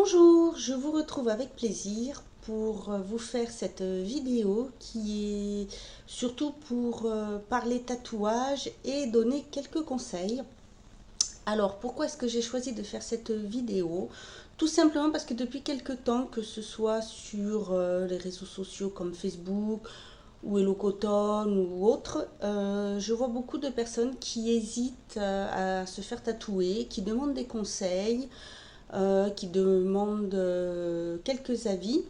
Bonjour, je vous retrouve avec plaisir pour vous faire cette vidéo qui est surtout pour parler tatouage et donner quelques conseils. Alors, pourquoi est-ce que j'ai choisi de faire cette vidéo? Tout simplement parce que depuis quelques temps, que ce soit sur les réseaux sociaux comme Facebook ou Hello Cotton ou autres, je vois beaucoup de personnes qui hésitent à se faire tatouer, qui demandent des conseils, qui demandent quelques avis.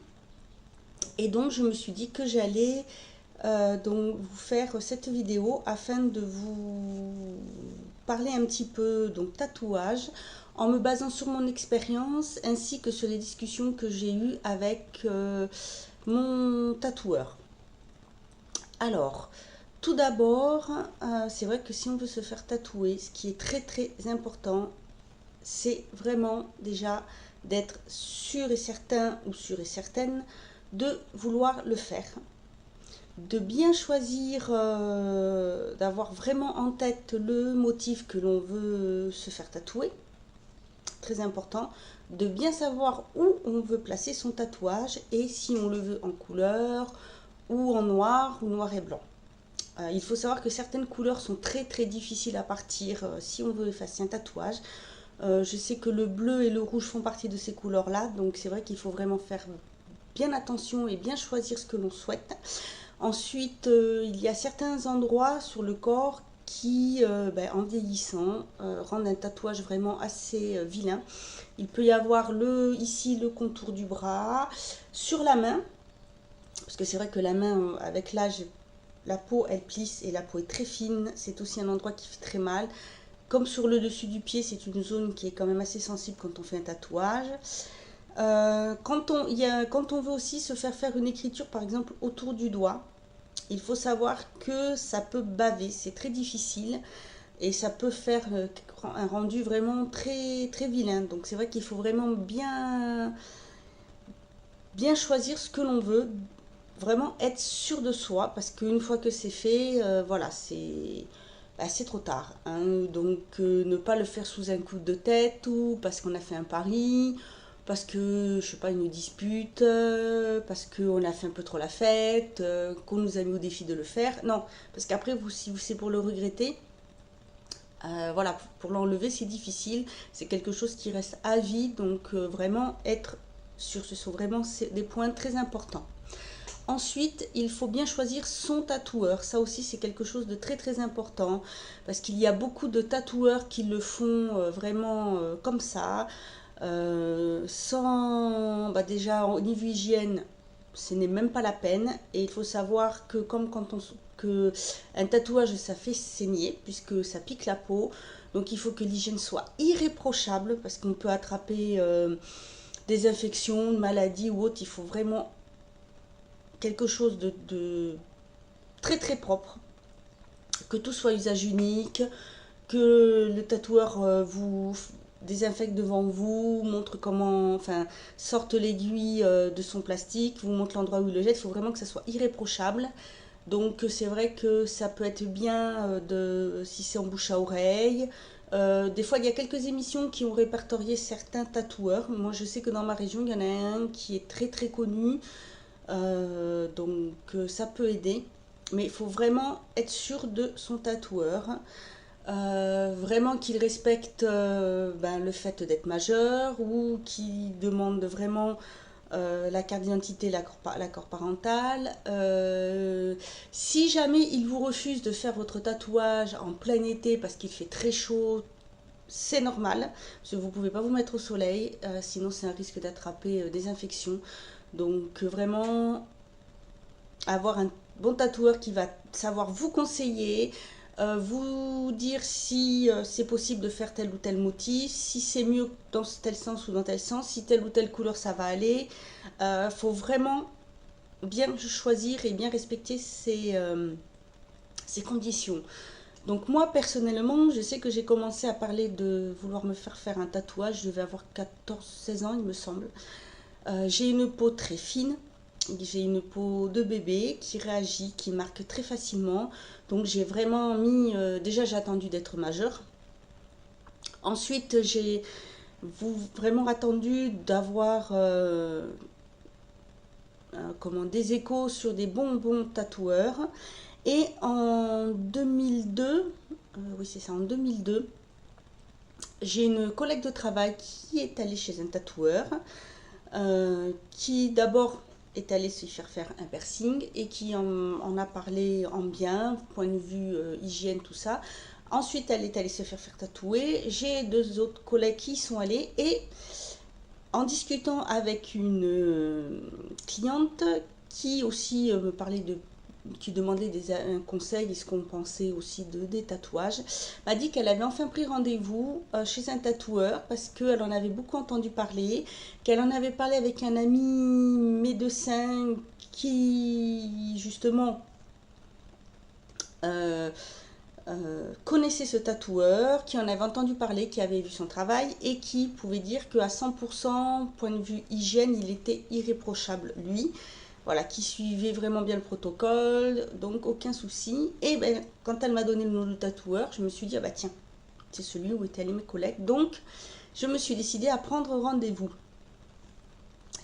Et donc, je me suis dit que j'allais donc vous faire cette vidéo afin de vous parler un petit peu donc tatouage en me basant sur mon expérience ainsi que sur les discussions que j'ai eues avec mon tatoueur. Alors, tout d'abord, c'est vrai que si on veut se faire tatouer, ce qui est très très important, c'est vraiment déjà d'être sûr et certain ou sûre et certaine de vouloir le faire, de bien choisir, d'avoir vraiment en tête le motif que l'on veut se faire tatouer, très important, de bien savoir où on veut placer son tatouage et si on le veut en couleur ou en noir ou noir et blanc. Il faut savoir que certaines couleurs sont très très difficiles à partir si on veut effacer un tatouage. Je sais que le bleu et le rouge font partie de ces couleurs-là, donc c'est vrai qu'il faut vraiment faire bien attention et bien choisir ce que l'on souhaite. Ensuite, il y a certains endroits sur le corps qui, en vieillissant, rendent un tatouage vraiment assez vilain. Il peut y avoir ici le contour du bras, sur la main, parce que c'est vrai que la main, avec l'âge, la peau elle plisse et la peau est très fine, c'est aussi un endroit qui fait très mal. Comme sur le dessus du pied, c'est une zone qui est quand même assez sensible quand on fait un tatouage. Quand on veut aussi se faire une écriture, par exemple, autour du doigt, il faut savoir que ça peut baver, c'est très difficile et ça peut faire un rendu vraiment très, très vilain. Donc c'est vrai qu'il faut vraiment bien choisir ce que l'on veut, vraiment être sûr de soi, parce qu'une fois que c'est fait, voilà, c'est trop tard, hein. Donc ne pas le faire sous un coup de tête ou parce qu'on a fait un pari, parce que, je sais pas, une dispute, parce qu'on a fait un peu trop la fête, qu'on nous a mis au défi de le faire. Non, parce qu'après, si c'est pour le regretter, voilà, pour l'enlever, c'est difficile. C'est quelque chose qui reste à vie, donc vraiment être sûr, ce sont vraiment des points très importants. Ensuite, il faut bien choisir son tatoueur. Ça aussi, c'est quelque chose de très très important parce qu'il y a beaucoup de tatoueurs qui le font vraiment comme ça, sans déjà au niveau hygiène, ce n'est même pas la peine. Et il faut savoir que comme que un tatouage, ça fait saigner puisque ça pique la peau. Donc il faut que l'hygiène soit irréprochable parce qu'on peut attraper des infections, maladies ou autres. Il faut vraiment quelque chose de très très propre, que tout soit usage unique, que le tatoueur vous désinfecte devant vous, montre comment, enfin, sorte l'aiguille de son plastique, vous montre l'endroit où il le jette. Il faut vraiment que ça soit irréprochable. Donc c'est vrai que ça peut être bien si c'est en bouche à oreille. Des fois, il y a quelques émissions qui ont répertorié certains tatoueurs. Moi, je sais que dans ma région, il y en a un qui est très très connu. Donc ça peut aider, mais il faut vraiment être sûr de son tatoueur, vraiment qu'il respecte le fait d'être majeur ou qu'il demande vraiment la carte d'identité, l'accord parental. Si jamais il vous refuse de faire votre tatouage en plein été parce qu'il fait très chaud, c'est normal, parce que vous ne pouvez pas vous mettre au soleil, sinon c'est un risque d'attraper des infections. Donc vraiment avoir un bon tatoueur qui va savoir vous conseiller, vous dire si c'est possible de faire tel ou tel motif, si c'est mieux dans tel sens ou dans tel sens, si telle ou telle couleur ça va aller. Faut vraiment bien choisir et bien respecter ces conditions. Donc moi personnellement, je sais que j'ai commencé à parler de vouloir me faire un tatouage, je devais avoir 14-16 ans il me semble. J'ai une peau très fine, j'ai une peau de bébé qui réagit, qui marque très facilement. Donc j'ai vraiment mis, déjà j'ai attendu d'être majeure. Ensuite j'ai vraiment attendu d'avoir comment, des échos sur des bons tatoueurs. Et en 2002, oui c'est ça, en 2002, j'ai une collègue de travail qui est allée chez un tatoueur, qui d'abord est allée se faire un piercing et qui en a parlé en bien, point de vue hygiène, tout ça. Ensuite, elle est allée se faire tatouer. J'ai deux autres collègues qui sont allés et en discutant avec une cliente qui aussi me parlait qui demandait un conseil et ce qu'on pensait aussi des tatouages, m'a dit qu'elle avait enfin pris rendez-vous chez un tatoueur parce qu'elle en avait beaucoup entendu parler, qu'elle en avait parlé avec un ami médecin qui justement euh, connaissait ce tatoueur, qui en avait entendu parler, qui avait vu son travail et qui pouvait dire qu'à 100%, point de vue hygiène, il était irréprochable, lui. Voilà, qui suivait vraiment bien le protocole, donc aucun souci. Et ben, quand elle m'a donné le nom du tatoueur, je me suis dit, ah bah tiens, c'est celui où étaient allés mes collègues. Donc, je me suis décidée à prendre rendez-vous.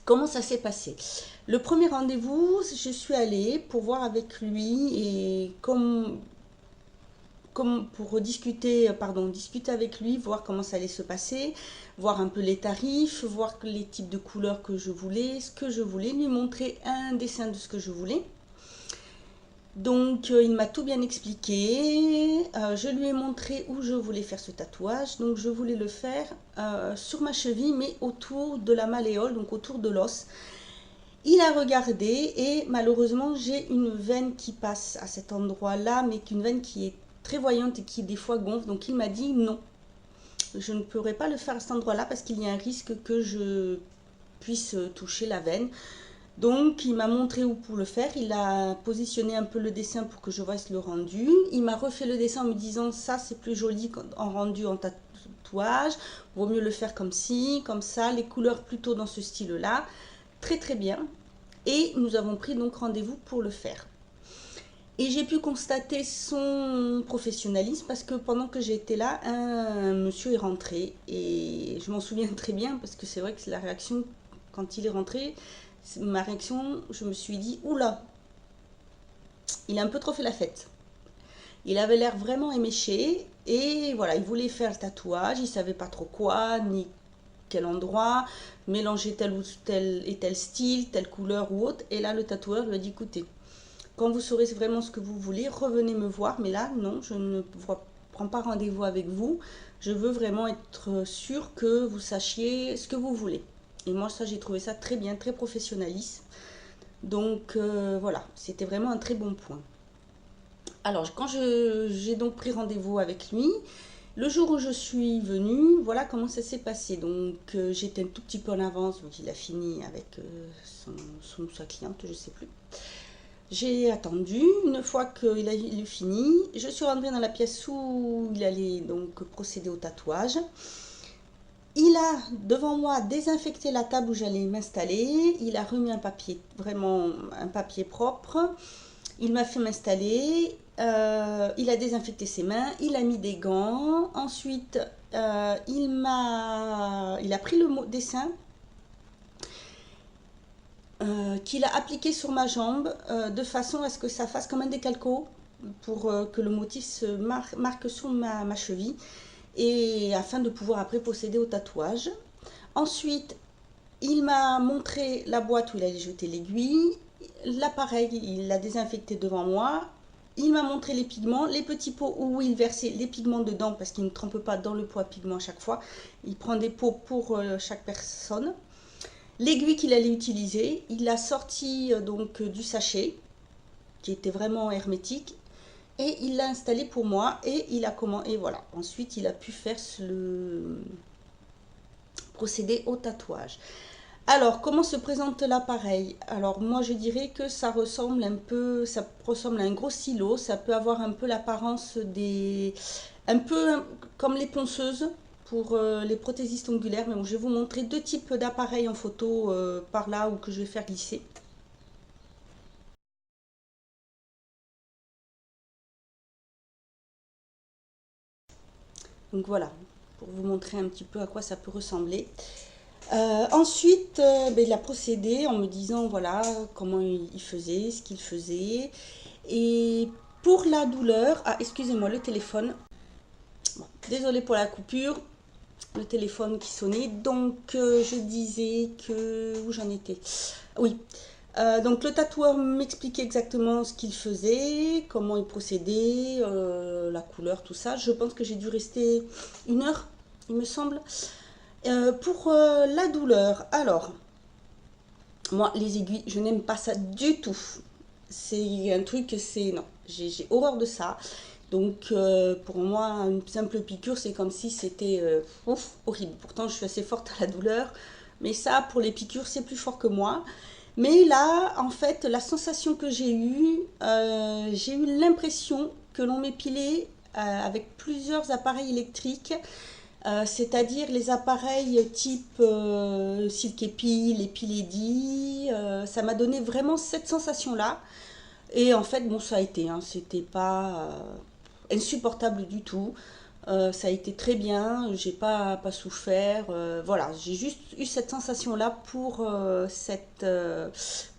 Comment ça s'est passé? Le premier rendez-vous, je suis allée pour voir avec lui et comme pour discuter, discuter avec lui, voir comment ça allait se passer, voir un peu les tarifs, voir les types de couleurs que je voulais, ce que je voulais, lui montrer un dessin de ce que je voulais. Donc il m'a tout bien expliqué, je lui ai montré où je voulais faire ce tatouage, donc je voulais le faire sur ma cheville mais autour de la malléole, donc autour de l'os. Il a regardé et malheureusement j'ai une veine qui passe à cet endroit-là, mais qu'une veine qui est très voyante et qui des fois gonfle. Donc il m'a dit non, je ne pourrais pas le faire à cet endroit-là parce qu'il y a un risque que je puisse toucher la veine. Donc il m'a montré où pour le faire, il a positionné un peu le dessin pour que je voie le rendu. Il m'a refait le dessin en me disant ça c'est plus joli en rendu en tatouage, vaut mieux le faire comme ci, comme ça, les couleurs plutôt dans ce style-là. Très très bien. Et nous avons pris donc rendez-vous pour le faire. Et j'ai pu constater son professionnalisme parce que pendant que j'étais là, un monsieur est rentré. Et je m'en souviens très bien parce que c'est vrai que la réaction, quand il est rentré, ma réaction, je me suis dit, oula, il a un peu trop fait la fête. Il avait l'air vraiment éméché et voilà, il voulait faire le tatouage, il savait pas trop quoi, ni quel endroit, mélanger tel ou tel et tel style, telle couleur ou autre. Et là, le tatoueur lui a dit, écoutez, quand vous saurez vraiment ce que vous voulez, revenez me voir. Mais là, non, je ne prends pas rendez-vous avec vous. Je veux vraiment être sûre que vous sachiez ce que vous voulez. Et moi, ça, j'ai trouvé ça très bien, très professionnaliste. Donc voilà, c'était vraiment un très bon point. Alors, quand j'ai donc pris rendez-vous avec lui, le jour où je suis venue, voilà comment ça s'est passé. Donc, j'étais un tout petit peu en avance, donc il a fini avec sa cliente, je ne sais plus. J'ai attendu, une fois qu'il a fini, je suis rentrée dans la pièce où il allait donc procéder au tatouage. Il a devant moi désinfecté la table où j'allais m'installer, il a remis un papier, vraiment un papier propre, il m'a fait m'installer, il a désinfecté ses mains, il a mis des gants, ensuite il a pris le dessin qu'il a appliqué sur ma jambe de façon à ce que ça fasse comme un décalco pour que le motif se marque sur ma cheville et afin de pouvoir après procéder au tatouage. Ensuite, il m'a montré la boîte où il allait jeter l'aiguille, l'appareil, il l'a désinfecté devant moi. Il m'a montré les pigments, les petits pots où il versait les pigments dedans parce qu'il ne trempe pas dans le pot à pigments à chaque fois. Il prend des pots pour chaque personne. L'aiguille qu'il allait utiliser, il l'a sorti donc du sachet qui était vraiment hermétique et il l'a installé pour moi et il a et voilà. Ensuite, il a pu faire procéder au tatouage. Alors, comment se présente l'appareil? Alors, moi, je dirais que ça ressemble à un gros stylo. Ça peut avoir un peu l'apparence un peu comme les ponceuses pour les prothésistes ongulaires. Mais bon, je vais vous montrer deux types d'appareils en photo par là ou que je vais faire glisser. Donc voilà. pour vous montrer un petit peu à quoi ça peut ressembler. Ensuite, il a procédé en me disant voilà comment il faisait, ce qu'il faisait. Et pour la douleur, ah excusez-moi le téléphone, bon, désolé pour la coupure, le téléphone qui sonnait. Donc je disais que où j'en étais. Oui. Donc le tatoueur m'expliquait exactement ce qu'il faisait, comment il procédait, la couleur, tout ça. Je pense que j'ai dû rester 1 heure, il me semble. Pour la douleur, alors, moi, les aiguilles, je n'aime pas ça du tout. C'est un truc, c'est... Non, j'ai horreur de ça. Donc, pour moi, une simple piqûre, c'est comme si c'était horrible. Pourtant, je suis assez forte à la douleur. Mais ça, pour les piqûres, c'est plus fort que moi. Mais là, en fait, la sensation que j'ai eu l'impression que l'on m'épilait avec plusieurs appareils électriques, c'est-à-dire les appareils type Silk Epil, Epiledi. Ça m'a donné vraiment cette sensation-là. Et en fait, bon, ça a été, hein, c'était pas insupportable du tout. Ça a été très bien, j'ai pas souffert. Voilà, j'ai juste eu cette sensation-là pour cette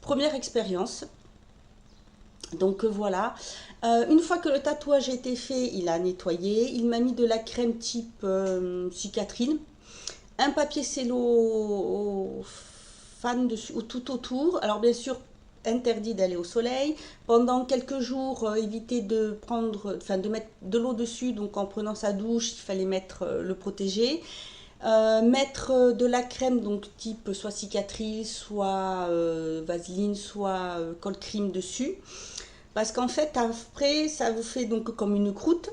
première expérience. Donc voilà. Une fois que le tatouage a été fait, il a nettoyé. Il m'a mis de la crème type cicatrine, un papier cello fan dessus, tout autour. Alors bien sûr, interdit d'aller au soleil. Pendant quelques jours, éviter de prendre, enfin de mettre de l'eau dessus. Donc en prenant sa douche, il fallait mettre le protégé. Mettre de la crème, donc type soit cicatrice, soit vaseline, soit cold cream dessus. Parce qu'en fait, après, ça vous fait donc comme une croûte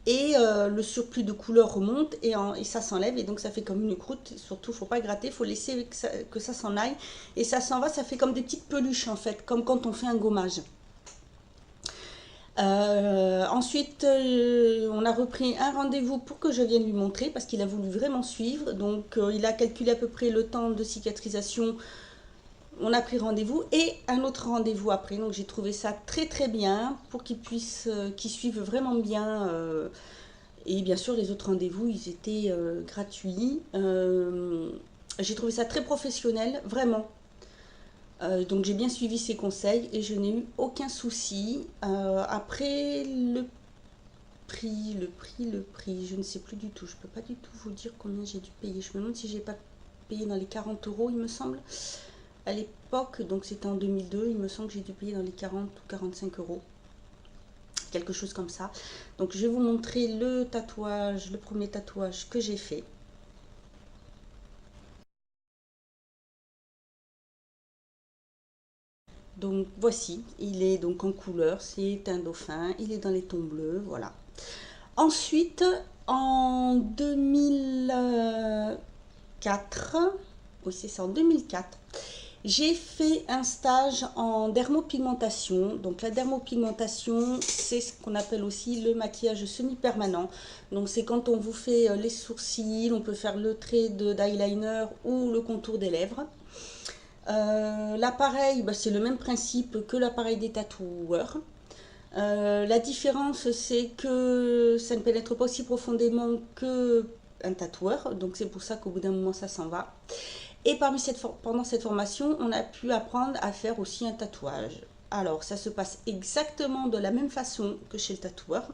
et le surplus de couleur remonte et ça s'enlève et donc ça fait comme une croûte. Surtout, il ne faut pas gratter, il faut laisser que ça s'en aille et ça s'en va, ça fait comme des petites peluches en fait, comme quand on fait un gommage. Ensuite, on a repris un rendez-vous pour que je vienne lui montrer parce qu'il a voulu vraiment suivre. Donc, il a calculé à peu près le temps de cicatrisation. On a pris rendez-vous et un autre rendez-vous après. Donc, j'ai trouvé ça très très bien pour qu'il suive vraiment bien. Et bien sûr, les autres rendez-vous, ils étaient gratuits. J'ai trouvé ça très professionnel, vraiment. Donc j'ai bien suivi ses conseils et je n'ai eu aucun souci. Après le prix, je ne sais plus du tout. Je ne peux pas du tout vous dire combien j'ai dû payer. Je me demande si j'ai pas payé dans les 40 euros, il me semble. À l'époque, donc c'était en 2002, il me semble que j'ai dû payer dans les 40 ou 45 euros. Quelque chose comme ça. Donc je vais vous montrer le tatouage, le premier tatouage que j'ai fait. Donc voici, il est donc en couleur, c'est un dauphin, il est dans les tons bleus, voilà. Ensuite, en 2004, oui c'est ça, en 2004, j'ai fait un stage en dermopigmentation. Donc la dermopigmentation, c'est ce qu'on appelle aussi le maquillage semi-permanent. Donc c'est quand on vous fait les sourcils, on peut faire le trait d'eyeliner ou le contour des lèvres. L'appareil, c'est le même principe que l'appareil des tatoueurs. La différence, c'est que ça ne pénètre pas aussi profondément qu'un tatoueur. Donc c'est pour ça qu'au bout d'un moment, ça s'en va. Et pendant cette formation, on a pu apprendre à faire aussi un tatouage. Alors, ça se passe exactement de la même façon que chez le tatoueur.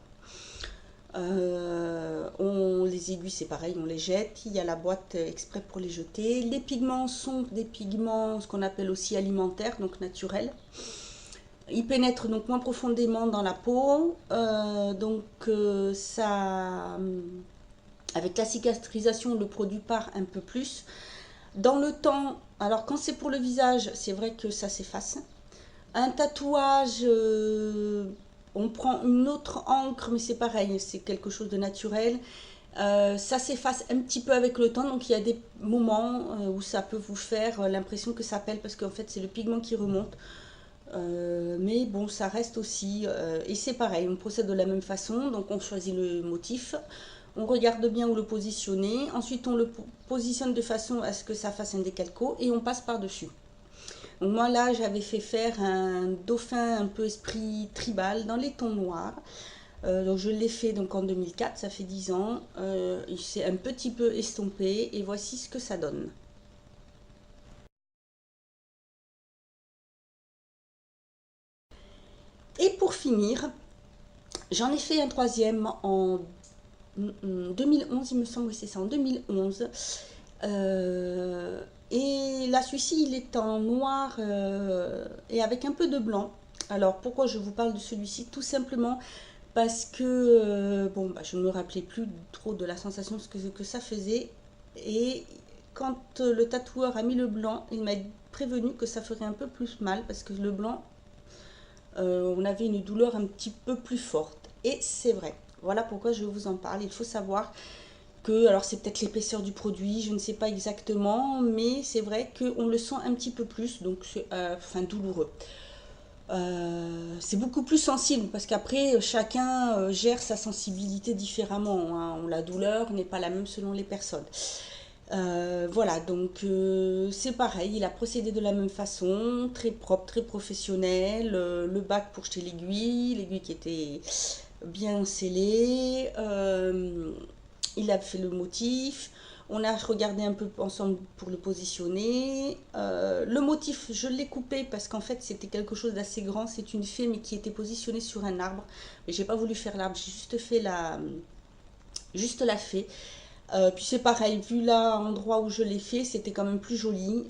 Les aiguilles, c'est pareil, on les jette. Il y a la boîte exprès pour les jeter. Les pigments sont des pigments, ce qu'on appelle aussi alimentaires, donc naturels. Ils pénètrent donc moins profondément dans la peau. Avec la cicatrisation, le produit part un peu plus. Dans le temps, alors quand c'est pour le visage, c'est vrai que ça s'efface. Un tatouage, on prend une autre encre, mais c'est pareil, c'est quelque chose de naturel. Ça s'efface un petit peu avec le temps, donc il y a des moments où ça peut vous faire l'impression que ça pèle, parce qu'en fait c'est le pigment qui remonte. Mais bon, ça reste aussi, et c'est pareil, on procède de la même façon, donc on choisit le motif. On regarde bien où le positionner. Ensuite, on le positionne de façon à ce que ça fasse un décalco et on passe par-dessus. Donc moi, là, j'avais fait faire un dauphin un peu esprit tribal dans les tons noirs. Donc je l'ai fait donc en 2004, ça fait 10 ans. Il s'est un petit peu estompé et voici ce que ça donne. Et pour finir, j'en ai fait un troisième en 2011, il me semble, oui, c'est ça, en 2011. Et là, celui-ci, il est en noir et avec un peu de blanc. Alors, pourquoi je vous parle de celui-ci? Tout simplement parce que bon, bah, je ne me rappelais plus trop de la sensation que ça faisait. Et quand le tatoueur a mis le blanc, il m'a prévenu que ça ferait un peu plus mal parce que le blanc, on avait une douleur un petit peu plus forte. Et c'est vrai. Voilà pourquoi je vous en parle. Il faut savoir que, alors c'est peut-être l'épaisseur du produit, je ne sais pas exactement, mais c'est vrai qu'on le sent un petit peu plus, donc c'est enfin douloureux. C'est beaucoup plus sensible parce qu'après chacun gère sa sensibilité différemment, hein. La douleur n'est pas la même selon les personnes. Voilà, donc c'est pareil, il a procédé de la même façon, très propre, très professionnel. Le bac pour jeter l'aiguille qui était bien scellée. Il a fait le motif. On a regardé un peu ensemble pour le positionner. Le motif, je l'ai coupé parce qu'en fait, c'était quelque chose d'assez grand. C'est une fée, mais qui était positionnée sur un arbre. Mais j'ai pas voulu faire l'arbre, j'ai juste fait juste la fée. Puis c'est pareil, vu là, endroit où je l'ai fait, c'était quand même plus joli.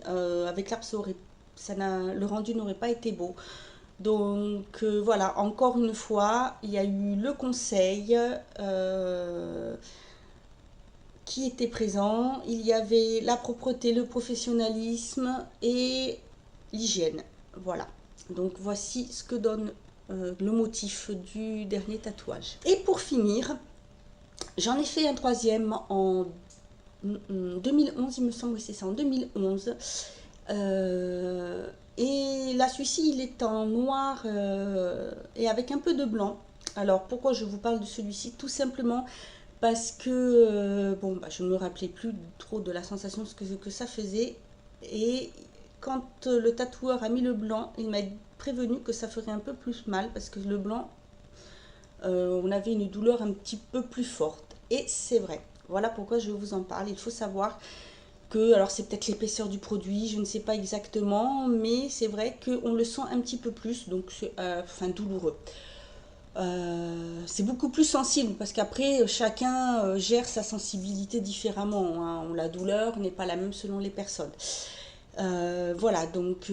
Avec l'arbre, le rendu n'aurait pas été beau. Donc voilà, encore une fois, il y a eu le conseil qui était présent. Il y avait la propreté, le professionnalisme et l'hygiène. Voilà. Donc voici ce que donne le motif du dernier tatouage. Et pour finir, j'en ai fait un troisième en 2011, il me semble, oui, c'est ça, en 2011. Et là, celui-ci, il est en noir et avec un peu de blanc. Alors, pourquoi je vous parle de celui-ci? Tout simplement parce que bon, bah, je ne me rappelais plus trop de la sensation que ça faisait. Et quand le tatoueur a mis le blanc, il m'a prévenu que ça ferait un peu plus mal parce que le blanc, on avait une douleur un petit peu plus forte. Et c'est vrai. Voilà pourquoi je vous en parle. Il faut savoir que, alors c'est peut-être l'épaisseur du produit, je ne sais pas exactement, mais c'est vrai qu'on le sent un petit peu plus, donc c'est enfin douloureux. C'est beaucoup plus sensible parce qu'après chacun gère sa sensibilité différemment, hein. La douleur n'est pas la même selon les personnes. Voilà, donc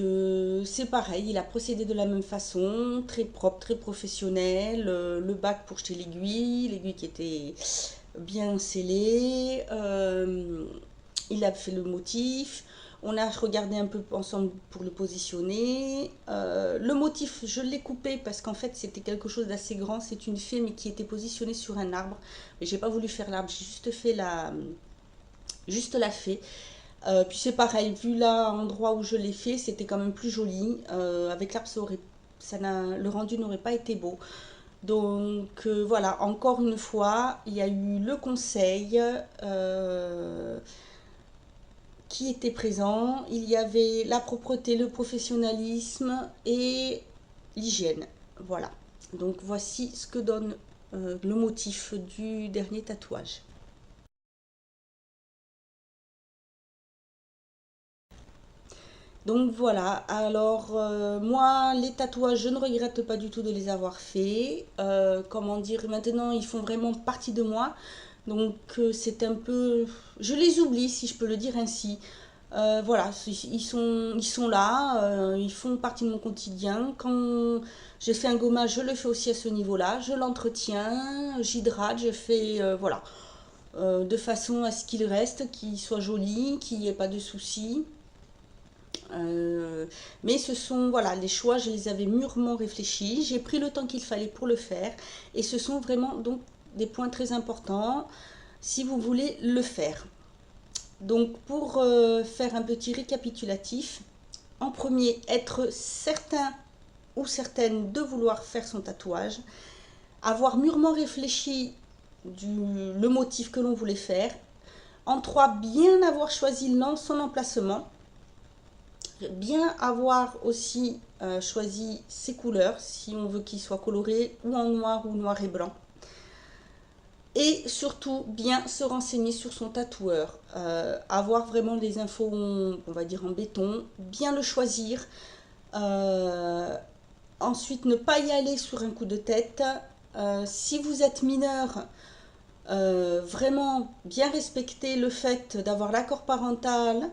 c'est pareil, il a procédé de la même façon, très propre, très professionnel. Le bac pour jeter l'aiguille qui était bien scellée. Il a fait le motif. On a regardé un peu ensemble pour le positionner. Le motif, je l'ai coupé parce qu'en fait, c'était quelque chose d'assez grand. C'est une fée, mais qui était positionnée sur un arbre. Mais j'ai pas voulu faire l'arbre, j'ai juste fait juste la fée. Puis c'est pareil, vu là, endroit où je l'ai fait, c'était quand même plus joli. Avec l'arbre, le rendu n'aurait pas été beau. Donc voilà, encore une fois, il y a eu le conseil qui était présent. Il y avait la propreté, le professionnalisme et l'hygiène. Voilà. Donc voici ce que donne le motif du dernier tatouage. Donc voilà, alors moi les tatouages je ne regrette pas du tout de les avoir faits. Comment dire, maintenant ils font vraiment partie de moi. Donc c'est un peu... Je les oublie si je peux le dire ainsi. Voilà, ils sont là, ils font partie de mon quotidien. Quand j'ai fait un gommage, je le fais aussi à ce niveau-là. Je l'entretiens, j'hydrate, je fais... voilà. De façon à ce qu'il reste, qu'il soit joli, qu'il n'y ait pas de soucis. Mais ce sont, voilà, les choix, je les avais mûrement réfléchis. J'ai pris le temps qu'il fallait pour le faire. Et ce sont vraiment donc des points très importants si vous voulez le faire. Donc pour faire un petit récapitulatif, en premier, être certain ou certaine de vouloir faire son tatouage, avoir mûrement réfléchi le motif que l'on voulait faire. En trois, bien avoir choisi son emplacement. Bien avoir aussi choisi ses couleurs, si on veut qu'il soit coloré ou en noir ou noir et blanc. Et surtout, bien se renseigner sur son tatoueur. Avoir vraiment les infos, on va dire en béton, bien le choisir. Euh, Ensuite, ne pas y aller sur un coup de tête. Si vous êtes mineur, vraiment bien respecter le fait d'avoir l'accord parental.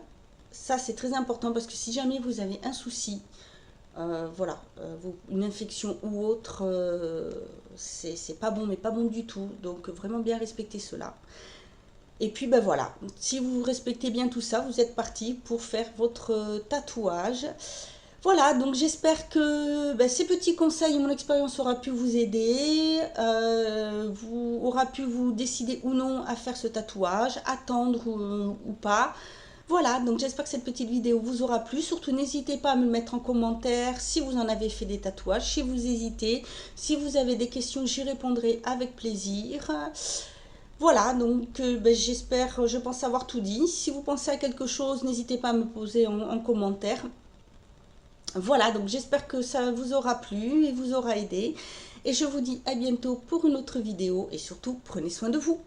Ça, c'est très important parce que si jamais vous avez un souci, voilà, une infection ou autre, c'est pas bon, mais pas bon du tout. Donc, vraiment bien respecter cela. Et puis, ben voilà, si vous respectez bien tout ça, vous êtes parti pour faire votre tatouage. Voilà, donc j'espère que ces petits conseils et mon expérience aura pu vous aider, aura pu vous décider ou non à faire ce tatouage, attendre ou pas. Voilà, donc j'espère que cette petite vidéo vous aura plu. Surtout, n'hésitez pas à me le mettre en commentaire si vous en avez fait des tatouages, si vous hésitez. Si vous avez des questions, j'y répondrai avec plaisir. Voilà, donc j'espère, je pense avoir tout dit. Si vous pensez à quelque chose, n'hésitez pas à me poser en commentaire. Voilà, donc j'espère que ça vous aura plu et vous aura aidé. Et je vous dis à bientôt pour une autre vidéo et surtout, prenez soin de vous.